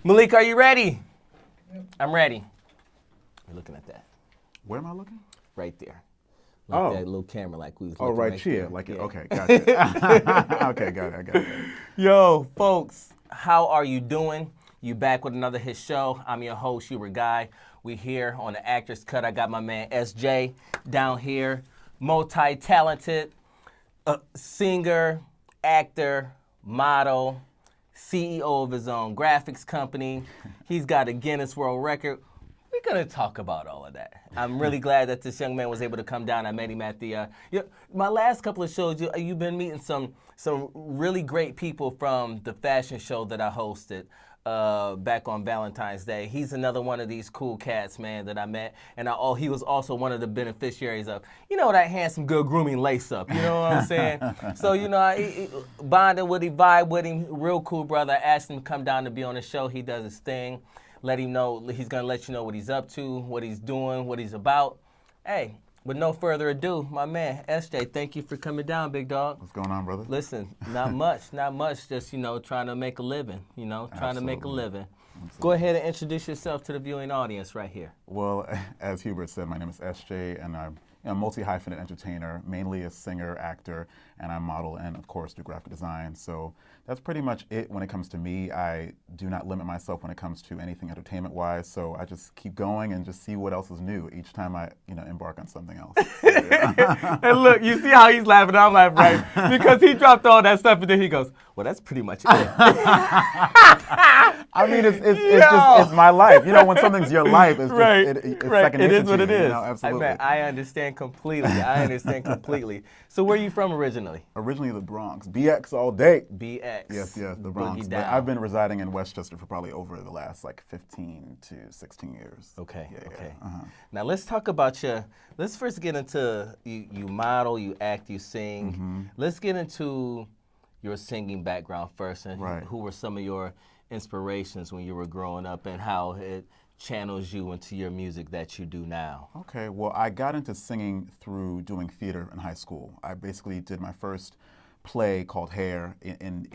Malik, are you ready? Yep. I'm ready. You're looking at that. Where am I looking? Right there. Like that little camera like we was looking right here. there. Like it. Okay, gotcha. Okay, got it. I got it. Yo, folks, how are you doing? You back with another hit show. I'm your host, HUBERT GUY. We here on the Actors Cut. I got my man SJ down here. Multi-talented singer, actor, model, CEO of his own graphics company. He's got a Guinness World Record. We're going to talk about all of that. I'm really glad that this young man was able to come down. I met him at the, my last couple of shows, you've been meeting some really great people from the fashion show that I hosted back on Valentine's Day. He's another one of these cool cats, man, that I met. And he was also one of the beneficiaries of, that handsome, good grooming lace-up. You know what I'm saying? So, I bonded with him, vibe with him, real cool brother. I asked him to come down to be on the show. He does his thing. Let him know, he's going to let you know what he's up to, what he's doing, what he's about. Hey, with no further ado, my man, SJ, thank you for coming down, big dog. What's going on, brother? Listen, not much, just, trying to make a living, trying to make a living. Absolutely. Go ahead and introduce yourself to the viewing audience right here. Well, as Hubert said, my name is SJ, and I'm a multi-hyphenate entertainer, mainly a singer, actor, and I model and, of course, do graphic design. So that's pretty much it when it comes to me. I do not limit myself when it comes to anything entertainment-wise, so I just keep going and just see what else is new each time I, embark on something else. And look, you see how he's laughing, I'm laughing, right? Because he dropped all that stuff and then he goes, well, that's pretty much it. I mean, it's my life. When something's your life, it's just, right. it's right. second nature It is what to it you, is. Absolutely. I understand completely. So where are you from originally? Originally the Bronx. BX all day. BX. Yes, the Bronx. Boogie But down. I've been residing in Westchester for probably over the last 15 to 16 years. Okay. Yeah. Uh-huh. Now let's talk about let's first get into, you model, you act, you sing. Mm-hmm. Let's get into your singing background first, and right. Who were some of your inspirations when you were growing up and how it channels you into your music that you do now? Okay, well, I got into singing through doing theater in high school. I basically did my first play called Hair in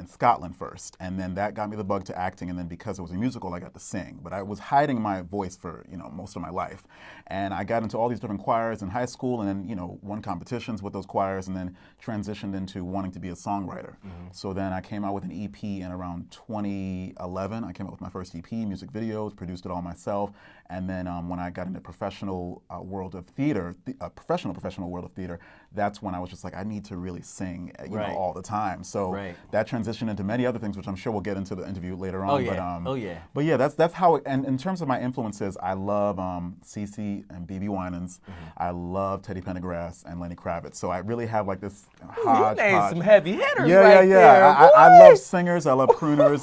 Scotland first, and then that got me the bug to acting, and then because it was a musical, I got to sing. But I was hiding my voice for most of my life, and I got into all these different choirs in high school, and then won competitions with those choirs, and then transitioned into wanting to be a songwriter. Mm-hmm. So then I came out with an EP in around 2011. I came out with my first EP, music videos, produced it all myself, and then when I got into professional world of theater, professional world of theater, that's when I was just like, I need to really sing, right. all the time. So right. that transitioned into many other things, which I'm sure we'll get into the interview later on. Oh yeah. But yeah, that's how. And in terms of my influences, I love CeCe and BB Winans. Mm-hmm. I love Teddy Pendergrass and Lenny Kravitz. So I really have like this hodgepodge. You named some heavy hitters yeah, right yeah. there. I love singers. I love crooners.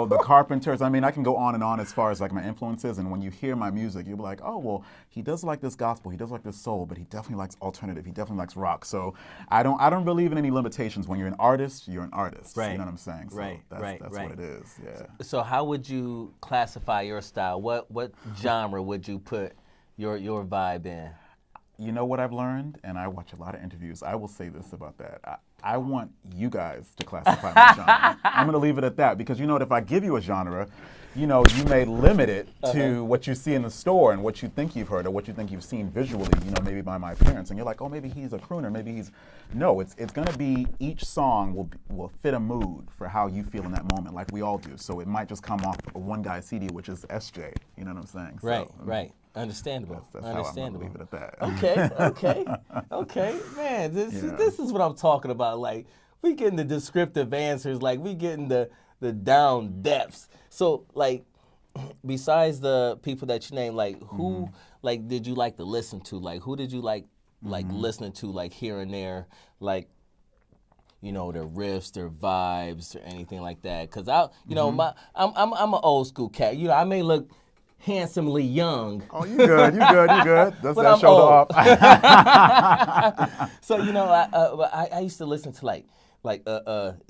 The Carpenters. I mean, I can go on and on as far as like my influences. And when you hear my music, you'll be like, oh well, he does like this gospel. He does like this soul, but he definitely likes alternative. He definitely likes rock. So I don't believe in any limitations. When you're an artist, you're an artist. Right. You know what I'm saying? So right. That's what it is. Yeah. So how would you classify your style? What genre would you put your vibe in? You know what I've learned, and I watch a lot of interviews. I will say this about that. I want you guys to classify my genre. I'm going to leave it at that because if I give you a genre, you may limit it to what you see in the store and what you think you've heard or what you think you've seen visually, maybe by my appearance. And you're like, oh, maybe he's a crooner, maybe he's... No, it's going to be, each song will fit a mood for how you feel in that moment, like we all do. So it might just come off a one guy CD, which is SJ, you know what I'm saying? Right. Understandable. That's how I'm going to leave it at that. Okay. Man, this is what I'm talking about. Like, we getting the descriptive answers, like we getting the down depths. So, like, besides the people that you named, like, who, like, did you like to listen to? Like, who did you like listening to, like, here and there, like, their riffs, their vibes, or anything like that? Because I'm an old school cat. I may look handsomely young. Oh, you good. That's but that I'm shoulder old. off. So I used to listen to like like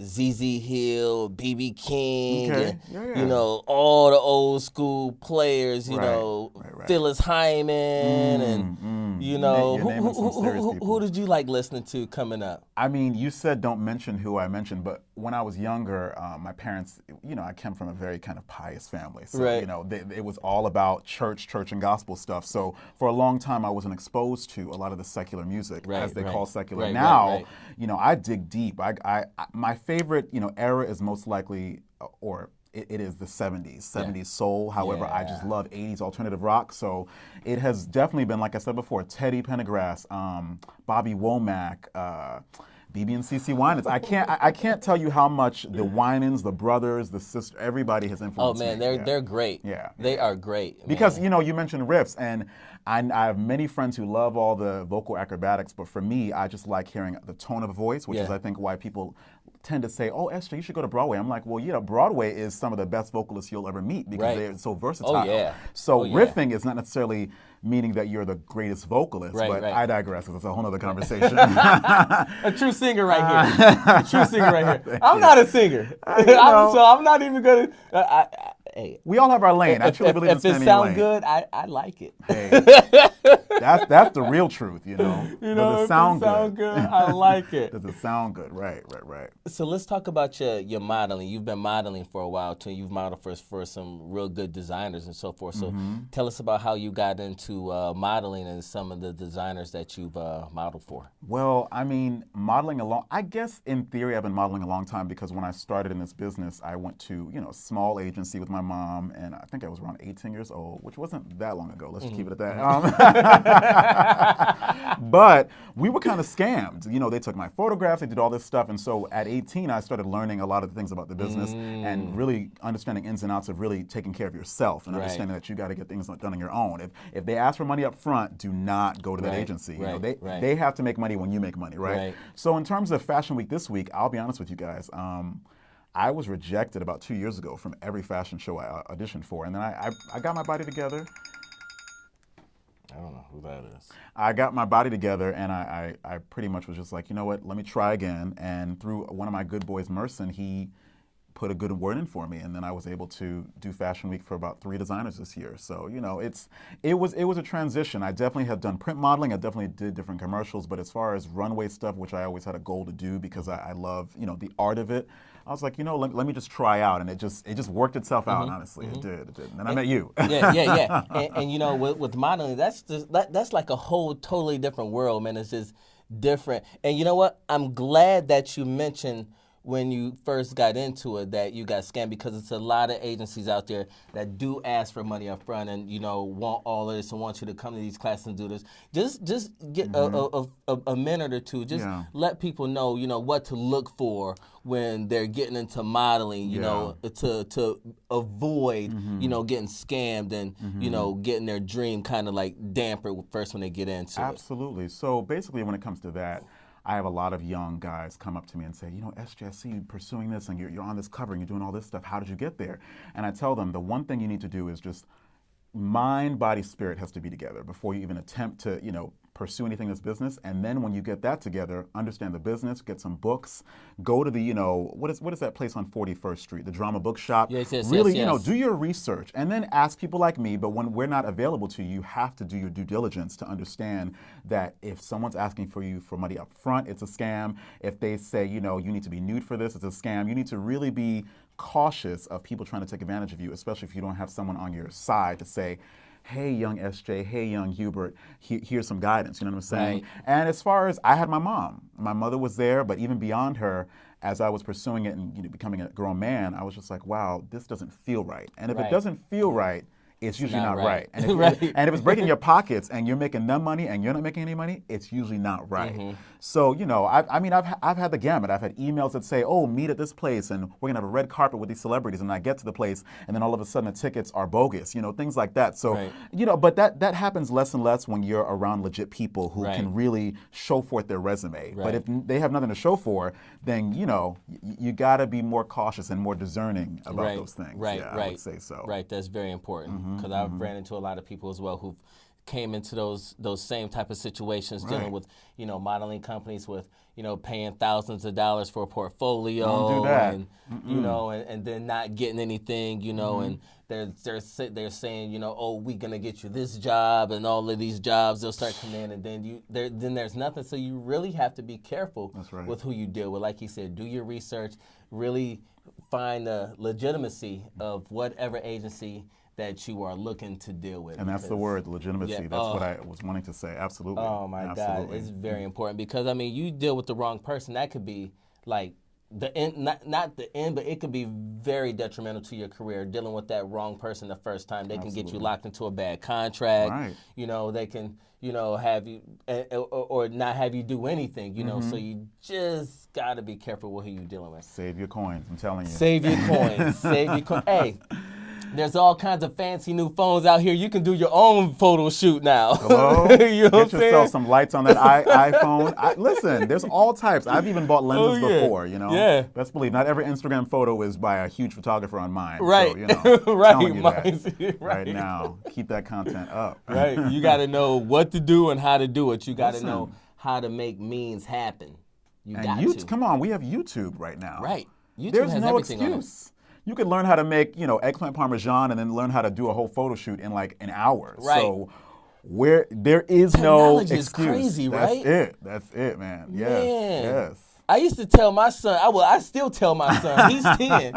ZZ Hill, BB King, Okay. and, Yeah. you know, all the old school players, you Right, know, right. Phyllis Hyman, and, you know, You're naming some serious who people. did you like listening to coming up? I mean, you said don't mention who I mentioned, but when I was younger, my parents, you know, I came from a very kind of pious family. So, Right. you know, it was all about church and gospel stuff. So for a long time, I wasn't exposed to a lot of the secular music, Right, as they right. call secular. Right, now, right. you know, I dig deep. My favorite, you know, era is most likely, or it is the 70s soul. However, I just Yeah. love 80s alternative rock. So it has definitely been, like I said before, Teddy Pendergrass, Bobby Womack, BB and CC Winans. I can't tell you how much the Winans, the brothers, the sister, everybody has Oh influenced man, me. they're great. Yeah, They yeah. are great. Because, man. you know, you mentioned riffs, and I have many friends who love all the vocal acrobatics, but for me, I just like hearing the tone of a voice, which is, Yeah. I think, why people tend to say, oh, Esther, you should go to Broadway. I'm like, well, yeah, Broadway is some of the best vocalists you'll ever meet because Right. they're so versatile. Oh, yeah. So Oh, yeah. riffing is not necessarily meaning that you're the greatest vocalist, Right, but right. I digress, because it's a whole other conversation. A true singer right here. A true singer right here. I'm not a singer. know. So I'm not even gonna. Hey, We all have our lane. I truly believe in if it standing in your sounds lane. good, I like it. Hey, that's the real truth, you know. You know, Does it if sound it sound good? good, I like it. Does it sound good? Right. So let's talk about your modeling. You've been modeling for a while too. You've modeled for some real good designers and so forth. So tell us about how you got into modeling and some of the designers that you've modeled for. Well, I mean, I guess in theory I've been modeling a long time, because when I started in this business, I went to, you know, a small agency with my mom, and I think I was around 18 years old, which wasn't that long ago. Let's just keep it at that. But we were kind of scammed. You know, they took my photographs, they did all this stuff, and so at 18, I started learning a lot of the things about the business and really understanding ins and outs of really taking care of yourself and understanding that you got to get things done on your own. If they ask for money up front, do not go to that agency. You know, they have to make money when you make money, right? So in terms of Fashion Week this week, I'll be honest with you guys. I was rejected about 2 years ago from every fashion show I auditioned for, and then I got my body together. I don't know who that is. I got my body together, and I pretty much was just like, you know what, let me try again. And through one of my good boys, Merson, he put a good word in for me, and then I was able to do Fashion Week for about 3 designers this year. So, you know, it was a transition. I definitely have done print modeling. I definitely did different commercials, but as far as runway stuff, which I always had a goal to do because I love, you know, the art of it, I was like, you know, let me just try out, and it just worked itself out. Honestly, it did. And then I met you. Yeah. And you know, with modeling, that's like a whole totally different world, man. It's just different. And you know what? I'm glad that you mentioned when you first got into it that you got scammed, because it's a lot of agencies out there that do ask for money up front and, you know, want all of this and want you to come to these classes and do this. Just get a minute or two. Just let people know, you know, what to look for when they're getting into modeling, you know, to avoid, you know, getting scammed and, you know, getting their dream kind of like dampered first when they get into it. Absolutely. So basically when it comes to that, I have a lot of young guys come up to me and say, you know, SJ, I see you pursuing this and you're on this cover and you're doing all this stuff. How did you get there? And I tell them the one thing you need to do is just mind, body, spirit has to be together before you even attempt to, you know, pursue anything in this business. And then when you get that together, understand the business, get some books, go to the, you know, what is that place on 41st Street, the Drama Bookshop. Yes, really, you know, do your research and then ask people like me. But when we're not available to you, you have to do your due diligence to understand that if someone's asking for you for money up front, it's a scam. If they say, you know, you need to be nude for this, it's a scam. You need to really be cautious of people trying to take advantage of you, especially if you don't have someone on your side to say, hey, young SJ, hey, young Hubert, here's some guidance, you know what I'm saying? Right. And as far as, I had my mom. My mother was there, but even beyond her, as I was pursuing it and, you know, becoming a grown man, I was just like, wow, this doesn't feel right. And if it doesn't feel right, it's usually not right. And if, and if it's breaking your pockets and you're making them money and you're not making any money, it's usually not right. So, you know, I mean, I've had the gamut. I've had emails that say, oh, meet at this place and we're going to have a red carpet with these celebrities. And I get to the place and then all of a sudden the tickets are bogus, you know, things like that. So, you know, but that happens less and less when you're around legit people who can really show forth their resume. But if they have nothing to show for, then, you know, you got to be more cautious and more discerning about those things. I would say so. Right, that's very important. Because I've ran into a lot of people as well who've came into those same type of situations, Right. dealing with, modeling companies with, paying thousands of dollars for a portfolio. Don't do that. And, and then not getting anything, and they're saying, oh, we're going to get you this job, and all of these jobs, they'll start coming in, and then there's nothing. So you really have to be careful That's right. with who you deal with. Like you said, do your research, really find the legitimacy of whatever agency that you are looking to deal with. And that's the word, legitimacy. Yeah, That's what I was wanting to say. Absolutely. Oh my Absolutely. God, it's very important, because you deal with the wrong person. That could be like the end, not the end, but it could be very detrimental to your career. Dealing with that wrong person the first time, they can get you locked into a bad contract. Right. They can have you or not have you do anything. So you just got to be careful with who you're dealing with. Save your coins. I'm telling you. Save your coins. Save your coins. Hey. There's all kinds of fancy new phones out here. You can do your own photo shoot now. Hello? You know what I'm Get yourself saying? some lights on that iPhone. Listen, there's all types. I've even bought lenses before, Yeah. Best believe, not every Instagram photo is by a huge photographer on mine. Right. So, Right. telling you that Right. right now. Keep that content up. Right. You got to know what to do and how to do it. You got to Listen. know how to make means happen. You And got to. come on, we have YouTube right now. Right. YouTube There's has no everything excuse. You could learn how to make, eggplant parmesan and then learn how to do a whole photo shoot in like an hour. Right. So there is no Technology is excuse. crazy, right? That's it, man. Yes. Man. Yes. I used to tell my son, I still tell my son, he's 10.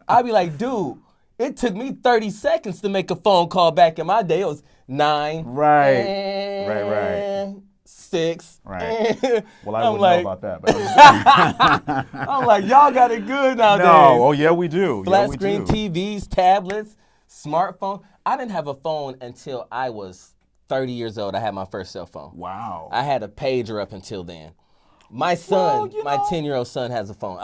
I'd be like, dude, it took me 30 seconds to make a phone call back in my day. It was 9. Right. Right. 6. Right. Well, I I'm wouldn't like, know about that. But I'm like, y'all got it good nowadays. no. Oh, yeah, we do. Flat Yeah, we screen do. TVs, tablets, smartphone. I didn't have a phone until I was 30 years old. I had my first cell phone. Wow. I had a pager up until then. My son, Well, my 10-year-old son has a phone.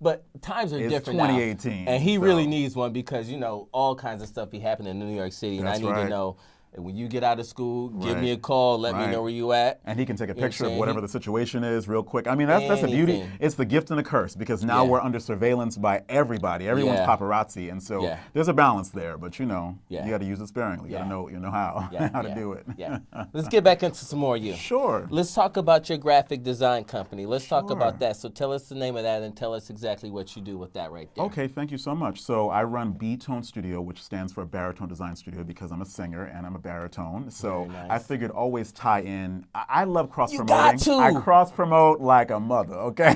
But times are It's different 2018, now. And he so. really needs one because, all kinds of stuff be happening in New York City. And That's I need right. to know, when you get out of school, give me a Right. call, let me Right. know where you at. And he can take a You know what I'm picture of saying? whatever the situation is real quick. That's the beauty. Anything. It's the gift and the curse because now Yeah. we're under surveillance by everybody. Everyone's Yeah. paparazzi. And so Yeah. there's a balance there. But, you Yeah. got to use it sparingly. You Yeah. got to know how, how to do it. Yeah. Let's get back into some more of you. Sure. Let's talk about your graphic design company. Let's talk Sure. about that. So tell us the name of that and tell us exactly what you do with that right there. Okay, thank you so much. So I run B-Tone Studio, which stands for Baritone Design Studio because I'm a singer and I'm a baritone. So Very nice. I figured always tie in. I love cross-promoting. got to. I cross-promote like a mother, okay?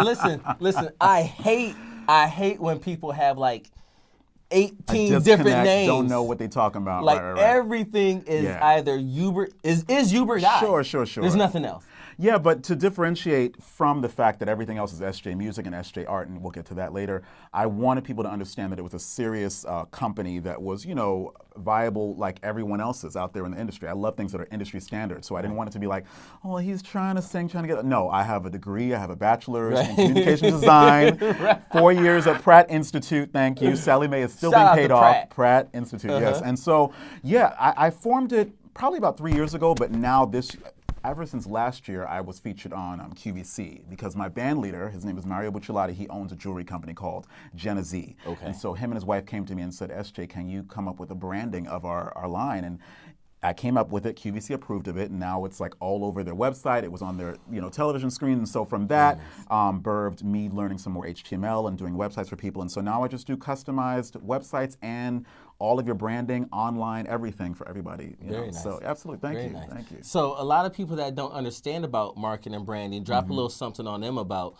Listen, I hate when people have like 18 different Disconnect, names. don't know what they're talking about. Like right. everything is Yeah. either HUBERT, is HUBERT Guy. Sure. There's nothing else. Yeah, but to differentiate from the fact that everything else is SJAEMUSIC and SJAART, and we'll get to that later, I wanted people to understand that it was a serious company that was, viable like everyone else's out there in the industry. I love things that are industry standard, so I didn't want it to be like, oh, he's trying to sing, trying to get... No, I have a degree, I have a bachelor's in communication design, 4 years at Pratt Institute, thank you. Sally Mae is still Shout out being paid to off. Pratt. Institute, yes. And so, yeah, I formed it probably about 3 years ago, but now ever since last year, I was featured on QVC because my band leader, his name is Mario Bucciolati, he owns a jewelry company called Jenna Z. Okay. And so him and his wife came to me and said, SJ, can you come up with a branding of our line? And I came up with it, QVC approved of it, and now it's like all over their website. It was on their television screen, and so from that birthed me learning some more HTML and doing websites for people. And so now I just do customized websites and all of your branding, online, everything for everybody. Very nice. So absolutely, Very nice. Thank you. So a lot of people that don't understand about marketing and branding, drop a little something on them about,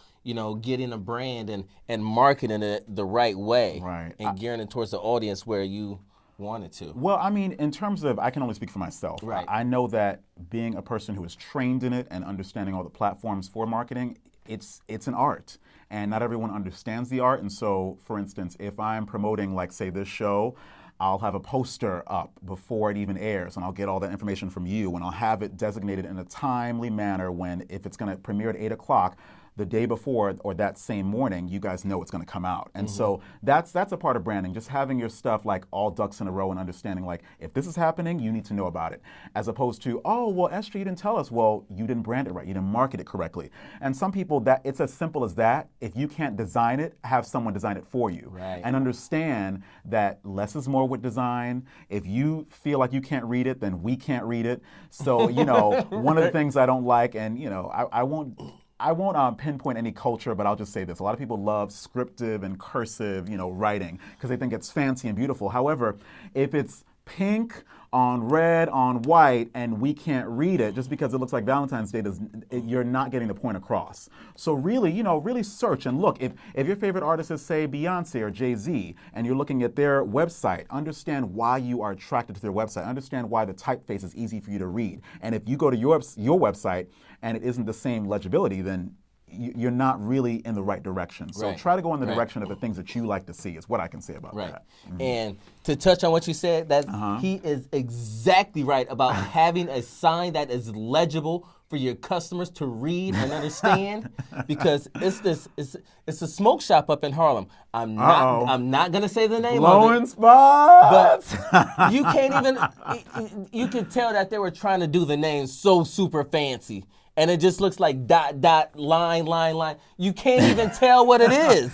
getting a brand and marketing it the right way. Right. And gearing it towards the audience where you wanted to. Well, I mean, in terms of, I can only speak for myself. Right. I know that being a person who is trained in it and understanding all the platforms for marketing, it's an art. And not everyone understands the art. And so, for instance, if I'm promoting, like, say, this show, I'll have a poster up before it even airs, and I'll get all that information from you, and I'll have it designated in a timely manner when, if it's going to premiere at 8 o'clock, the day before or that same morning, you guys know it's going to come out. And so that's a part of branding, just having your stuff like all ducks in a row and understanding like, if this is happening, you need to know about it. As opposed to, oh, well, Esther, you didn't tell us. Well, you didn't brand it right. You didn't market it correctly. And some people, that it's as simple as that. If you can't design it, have someone design it for you. Right. And understand that less is more with design. If you feel like you can't read it, then we can't read it. So, you know, one of the things I don't like, and, you know, I won't pinpoint any culture, but I'll just say this. A lot of people love scriptive and cursive, you know, writing because they think it's fancy and beautiful. However, if it's pink on red on white and we can't read it just because it looks like Valentine's Day, you're not getting the point across. So really, you know, really search and look. If your favorite artist is, say, Beyonce or Jay-Z, and you're looking at their website, understand why you are attracted to their website. Understand why the typeface is easy for you to read. And if you go to your website and it isn't the same legibility, then you're not really in the right direction. So try to go in the direction of the things that you like to see is what I can say about that. And to touch on what you said, that he is exactly right about having a sign that is legible for your customers to read and understand, because it's a smoke shop up in Harlem. I'm not gonna say the name of it. Blowing spots. But you can't even, you can tell that they were trying to do the name so super fancy. And it just looks like dot, dot, line, line, line. You can't even tell what it is.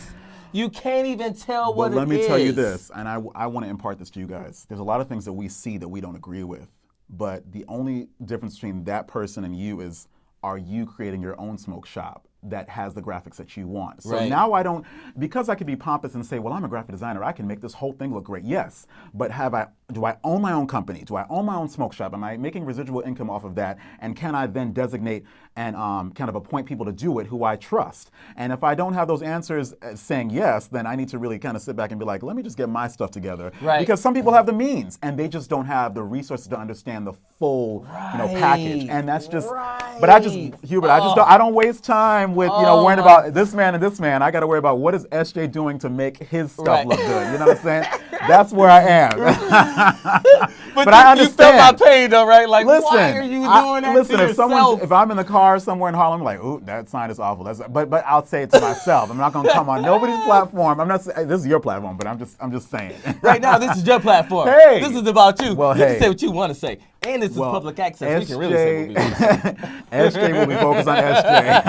You can't even tell what it is. But let me tell you this, and I want to impart this to you guys. There's a lot of things that we see that we don't agree with. But the only difference between that person and you is, are you creating your own smoke shop that has the graphics that you want? So now I don't, because I can be pompous and say, well, I'm a graphic designer, I can make this whole thing look great. Yes, but do I own my own company? Do I own my own smoke shop? Am I making residual income off of that? And can I then designate and kind of appoint people to do it who I trust? And if I don't have those answers saying yes, then I need to really kind of sit back and be like, let me just get my stuff together. Because some people have the means and they just don't have the resources to understand the full package. And that's just, but Hubert, I don't waste time with worrying about this man and this man. I got to worry about what is SJ doing to make his stuff look good. You know what I'm saying? That's where I am. But I understand. You feel my pain though, right? Like, why are you doing that to yourself? If I'm in the car somewhere in Harlem, I'm like, ooh, that sign is awful. But I'll say it to myself. I'm not going to come on nobody's platform. I'm not saying this is your platform, but I'm just saying. Right now, this is your platform. Hey, this is about you. Well, you can say what you want to say. And this is public access. We can really say what we want to say. SJ will be focused on SJ.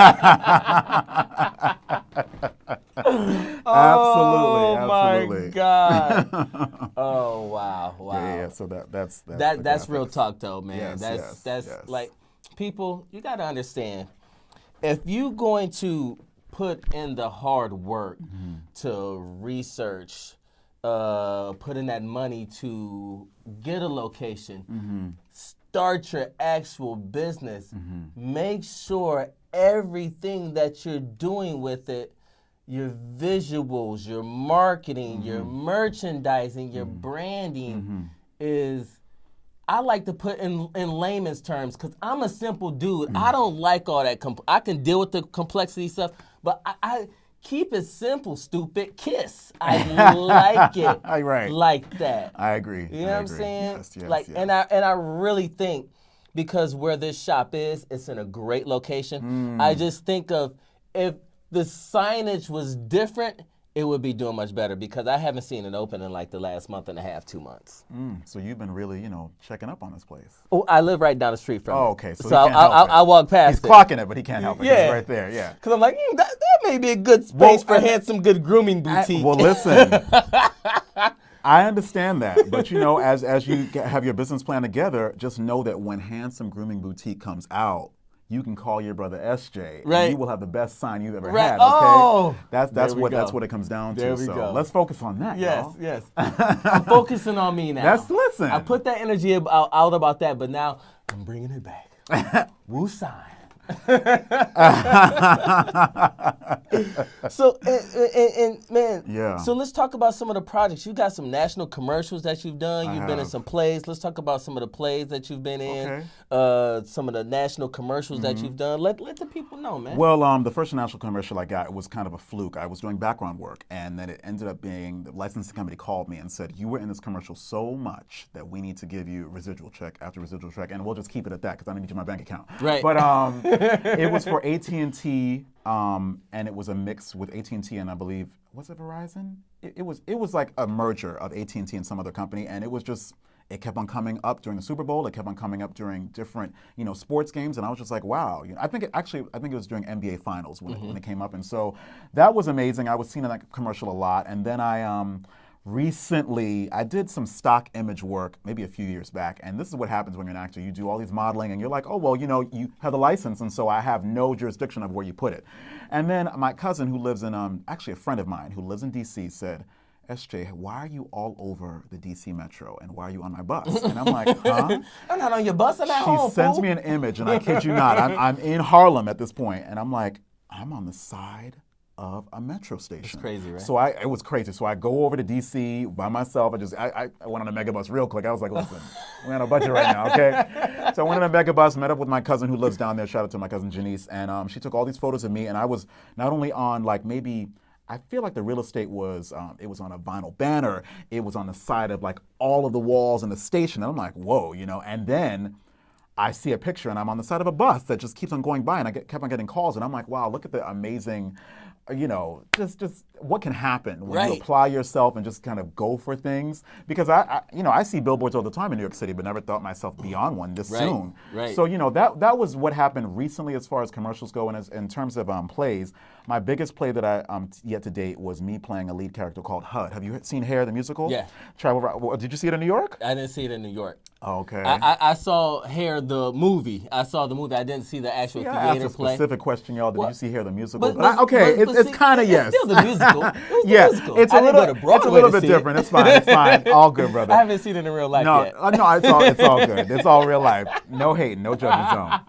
Oh absolutely. My God. Oh wow. Yeah. So that's real talk though, man. Yes, that's like, people, you got to understand, if you're going to put in the hard work to research, put in that money to get a location, start your actual business, make sure everything that you're doing with it, your visuals, your marketing, your merchandising, your branding is, I like to put in layman's terms, because I'm a simple dude. I don't like all that. I can deal with the complexity stuff, but I keep it simple, stupid. Kiss. I like it like that. I agree. You know what I'm saying? Yes, like, yes. And I really think, because where this shop is, it's in a great location. I just think of, if the signage was different, it would be doing much better, because I haven't seen it open in like the last month and a half, 2 months. So you've been really, checking up on this place. Oh, I live right down the street from it. Oh, okay. So I walk past He's clocking it, but he can't help it. Yeah. He's right there, yeah. Because I'm like, that may be a good space for handsome, good grooming boutique. Well, listen. I understand that, but as you have your business plan together, just know that when Handsome Grooming Boutique comes out, you can call your brother SJ. Right. And you will have the best sign you've ever had. Okay. Oh, that's what it comes down to. There we so go. let's focus on that. Yes, y'all. yes. I'm focusing on me now. Listen. I put that energy out about that, but now I'm bringing it back. Woo sign. So, and man, yeah. So let's talk about some of the projects. You got some national commercials that you've done. You've been in some plays. Let's talk about some of the plays that you've been in. Okay. Some of the national commercials that you've done. Let the people know, man. Well, the first national commercial I got was kind of a fluke. I was doing background work, and then it ended up being, the licensing company called me and said, you were in this commercial so much that we need to give you residual check after residual check, and we'll just keep it at that because I don't need you in my bank account. Right. But It was for AT&T, and it was a mix with AT&T and I believe, was it Verizon? It was like a merger of AT&T and some other company, and it was just, it kept on coming up during the Super Bowl. It kept on coming up during different, sports games, and I was just like, wow. I think it was during NBA Finals when it came up, and so that was amazing. I was seeing that commercial a lot, and then recently, I did some stock image work maybe a few years back, and this is what happens when you're an actor. You do all these modeling, and you're like, oh, well, you have the license, and so I have no jurisdiction of where you put it. And then my cousin who lives in, actually a friend of mine who lives in D.C. said, SJ, why are you all over the D.C. Metro, and why are you on my bus? And I'm like, huh? I'm not on your bus, I'm at home, She sends fool. me an image, and I kid you not, I'm in Harlem at this point, and I'm like, I'm on the side of a metro station. It's crazy, right? So it was crazy. So I go over to DC by myself. I went on a megabus real quick. I was like, listen, we're on a budget right now, okay? So I went on a megabus, met up with my cousin who lives down there. Shout out to my cousin Janice. And she took all these photos of me, and I was not only on like maybe, I feel like the real estate was, it was on a vinyl banner. It was on the side of like all of the walls in the station. And I'm like, whoa, and then I see a picture and I'm on the side of a bus that just keeps on going by, and I kept on getting calls, and I'm like, wow, look at the amazing, just what can happen when you apply yourself and just kind of go for things. Because I see billboards all the time in New York City, but never thought myself beyond one this soon. Right. So that was what happened recently as far as commercials go, and in terms of plays. My biggest play that I yet to date was me playing a lead character called HUD. Have you seen Hair the musical? Yeah. Did you see it in New York? I didn't see it in New York. Okay. I saw Hair the movie. I saw the movie. I didn't see the actual theater I asked a play. specific question, y'all. Did you see Hair the musical? It's kind of yes. It's still the musical. Musical. It's a little bit different. It's fine. It's fine. All good, brother. I haven't seen it in real life yet. No, it's all good. It's all real life. No hate, no judgment zone.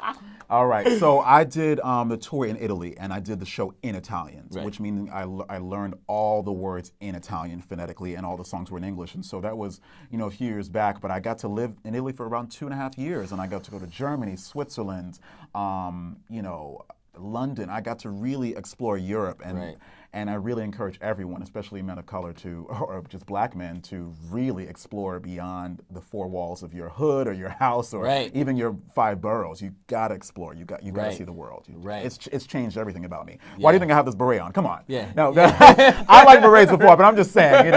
All right, so I did the tour in Italy, and I did the show in Italian, which means I learned all the words in Italian phonetically, and all the songs were in English. And so that was, a few years back, but I got to live in Italy for around 2.5 years, and I got to go to Germany, Switzerland, London. I got to really explore Europe, and I really encourage everyone, especially men of color, or just black men, to really explore beyond the four walls of your hood or your house or even your 5 boroughs. You gotta explore. You got to see the world. It's changed everything about me. Why do you think I have this beret on? Come on. No, I liked berets before, but I'm just saying,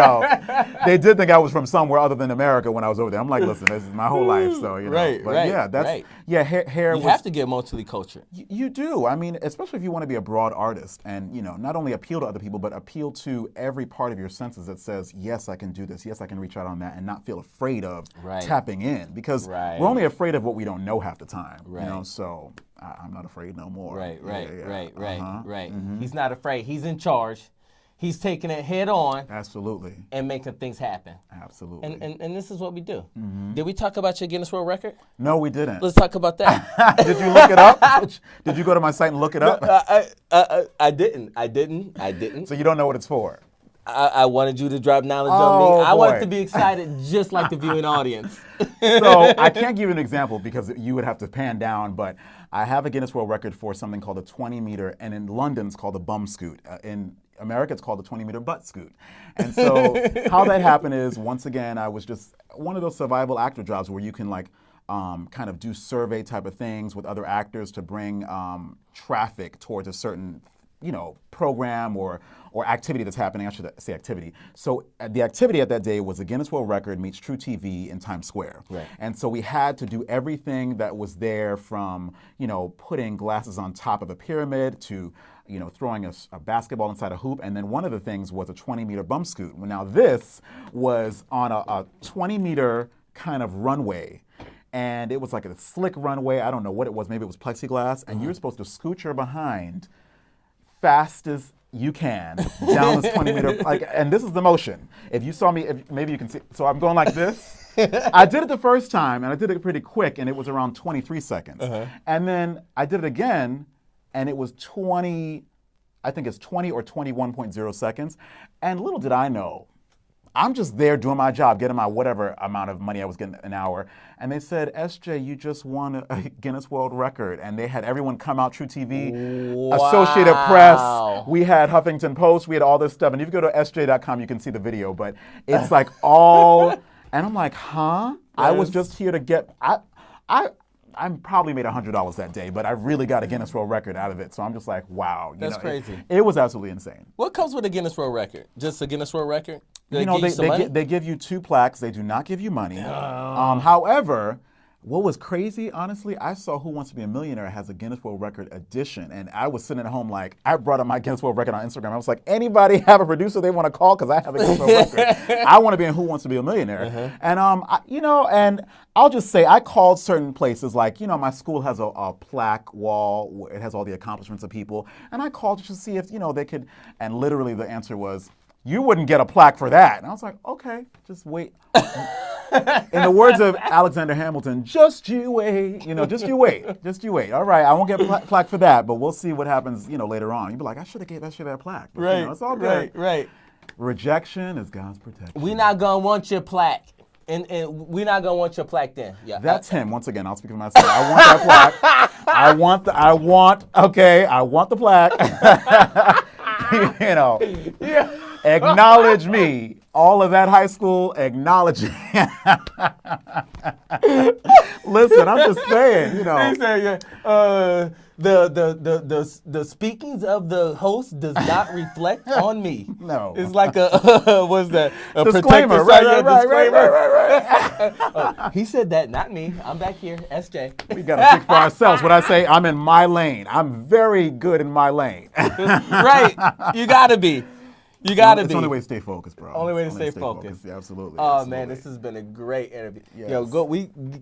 they did think I was from somewhere other than America when I was over there. I'm like, listen, this is my whole life, so hair. You have to get multicultural. You do. I mean, especially if you want to be a broad artist, and not only appeal to other people, but appeal to every part of your senses that says, yes, I can do this, yes, I can reach out on that, and not feel afraid of tapping in, because we're only afraid of what we don't know half the time, so I'm not afraid no more. Right. Mm-hmm. He's not afraid. He's in charge. He's taking it head on. Absolutely. And making things happen. Absolutely. And this is what we do. Mm-hmm. Did we talk about your Guinness World Record? No, we didn't. Let's talk about that. Did you look it up? Did you go to my site and look it up? I didn't. So you don't know what it's for? I wanted you to drop knowledge on me. I wanted to be excited just like the viewing audience. So I can't give you an example because you would have to pan down, but I have a Guinness World Record for something called a 20-meter, and in London it's called a bum scoot. In America, it's called the 20-meter butt scoot. And so how that happened is, once again, I was just one of those survival actor jobs where you can kind of do survey type of things with other actors to bring traffic towards a certain program or activity that's happening. I should say activity. So the activity at that day was a Guinness World Record meets True TV in Times Square. And so we had to do everything that was there, from putting glasses on top of a pyramid to throwing a basketball inside a hoop. And then one of the things was a 20-meter bum scoot. Now this was on a 20-meter kind of runway. And it was like a slick runway. I don't know what it was. Maybe it was plexiglass. And you were supposed to scoot your behind fast as you can down this 20-meter. And this is the motion. If you saw me, maybe you can see. So I'm going like this. I did it the first time, and I did it pretty quick, and it was around 23 seconds. And then I did it again, and it was 20 or 21.0 seconds. And little did I know, I'm just there doing my job, getting my whatever amount of money I was getting an hour. And they said, SJ, you just won a Guinness World Record. And they had everyone come out, True TV, Associated Press. We had Huffington Post. We had all this stuff. And if you go to sj.com, you can see the video. But it's like all, and I'm like, huh? I was just here to get, I probably made $100 that day, but I really got a Guinness World Record out of it. So I'm just like, wow. That's crazy. It was absolutely insane. What comes with a Guinness World Record? Just a Guinness World Record? They give you 2 plaques. They do not give you money. However, what was crazy, honestly, I saw Who Wants to Be a Millionaire has a Guinness World Record edition, and I was sitting at home like, I brought up my Guinness World Record on Instagram. I was like, anybody have a producer they want to call because I have a Guinness World Record. I want to be in Who Wants to Be a Millionaire. And and I'll just say I called certain places like, my school has a plaque wall where it has all the accomplishments of people, and I called to see if they could, and literally the answer was, you wouldn't get a plaque for that. And I was like, okay, just wait. In the words of Alexander Hamilton, just you wait. Just you wait. Just you wait. All right, I won't get a plaque for that, but we'll see what happens, later on. You'd be like, I should have gave that shit that plaque. But, right. It's all good. Right. Rejection is God's protection. We're not going to want your plaque. And we're not going to want your plaque then. Yeah. That's him. Once again, I'll speak for myself. I want that plaque. I want the plaque. Yeah. Acknowledge me. All of that high school acknowledging. Listen, I'm just saying, the speakings of the host does not reflect on me. No. It's like a what's that? A disclaimer. Right. He said that, not me. I'm back here, SJ. We gotta speak for ourselves. When I say I'm in my lane, I'm very good in my lane. Right. You gotta be. You gotta be. It's the only way to stay focused, bro. Only way to stay focused. Yeah, absolutely. Oh absolutely. man, this has been a great interview. Yes.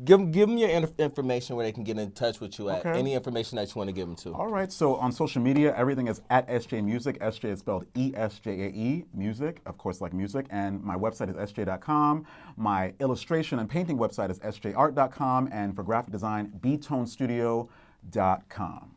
Give them your information where they can get in touch with you at. Okay. Any information that you want to give them to. All right. So on social media, everything is at SJAEMUSIC. SJ is spelled ESJAE, music, of course, like music. And my website is sj.com. My illustration and painting website is sjart.com. And for graphic design, btonestudio.com.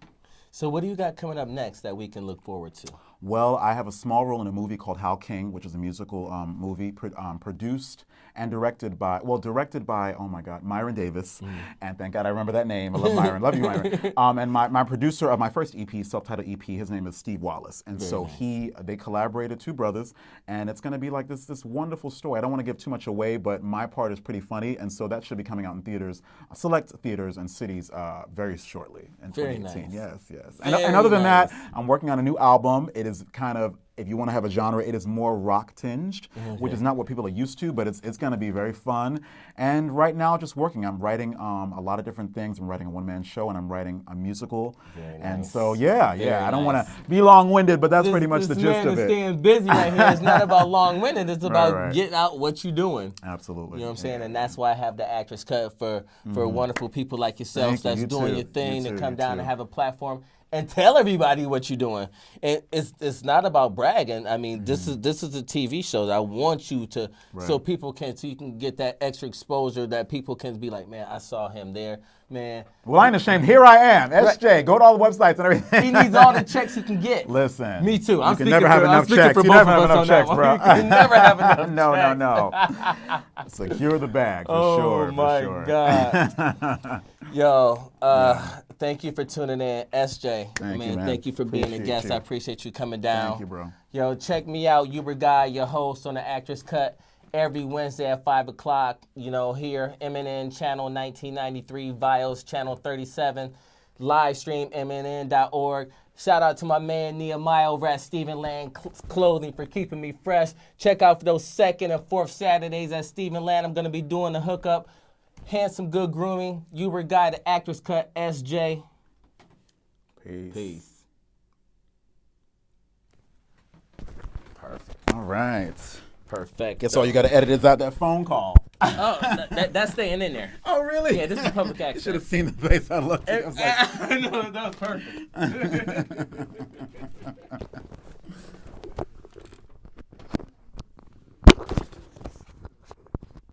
So what do you got coming up next that we can look forward to? Well, I have a small role in a movie called Hal King, which is a musical movie produced and directed by, oh my God, Myron Davis. And thank God I remember that name. I love Myron. Love you, Myron. And my producer of my first EP, self-titled EP, his name is Steve Wallace. And Very so nice. they collaborated, 2 brothers, and it's going to be like this wonderful story. I don't want to give too much away, but my part is pretty funny, and so that should be coming out in theaters, select theaters and cities very shortly in 2018. Nice. Yes. And other than that, I'm working on a new album. It is kind of, if you want to have a genre, it is more rock tinged, which is not what people are used to, but it's going to be very fun. And right now, just working. I'm writing a lot of different things. I'm writing a one-man show, and I'm writing a musical. Very and nice. so, Very I don't want nice. to be long-winded, but that's pretty much the this gist man of is it. staying busy right here. It's not about long-winded. It's about right. getting out what you're doing. Absolutely. You know what I'm saying? And that's why I have the Actors Cut for wonderful people like yourselves Thank you. that's You doing too. your thing You to too. come You down too. and have a platform and tell everybody what you're doing. And it's not about bragging. I mean, this is a TV show that I want you to, so people can, so you can get that extra exposure that people can be like, man, I saw him there, man. Well, I ain't ashamed. Here I am, SJ. Go to all the websites and everything. He needs all the checks he can get. Listen. Me too. You can never have enough checks. For You both never of have us enough checks, on bro. that one. You can never have enough No. Secure the bag for sure. Oh my God. Yo, thank you for tuning in, SJ. Thank you, man. Thank you for being a Appreciate guest. you. I appreciate you coming down. Thank you, bro. Yo, check me out, HUBERT GUY, your host on the Actors Cut every Wednesday at 5 o'clock. Here, MNN Channel 1993, Vios Channel 37, live stream MNN.org. Shout out to my man Nehemiah over at Stephen Land Clothing for keeping me fresh. Check out for those 2nd and 4th Saturdays at Stephen Land. I'm going to be doing the hookup. Handsome Good Grooming, HUBERT GUY, the Actors Cut, SJ. Peace. Perfect. All right. Perfect. Guess all you got to edit is out that phone call. Oh, that's staying in there. Oh, really? Yeah, this is public access. Should have seen the face I looked at. I was like, I know, that was perfect.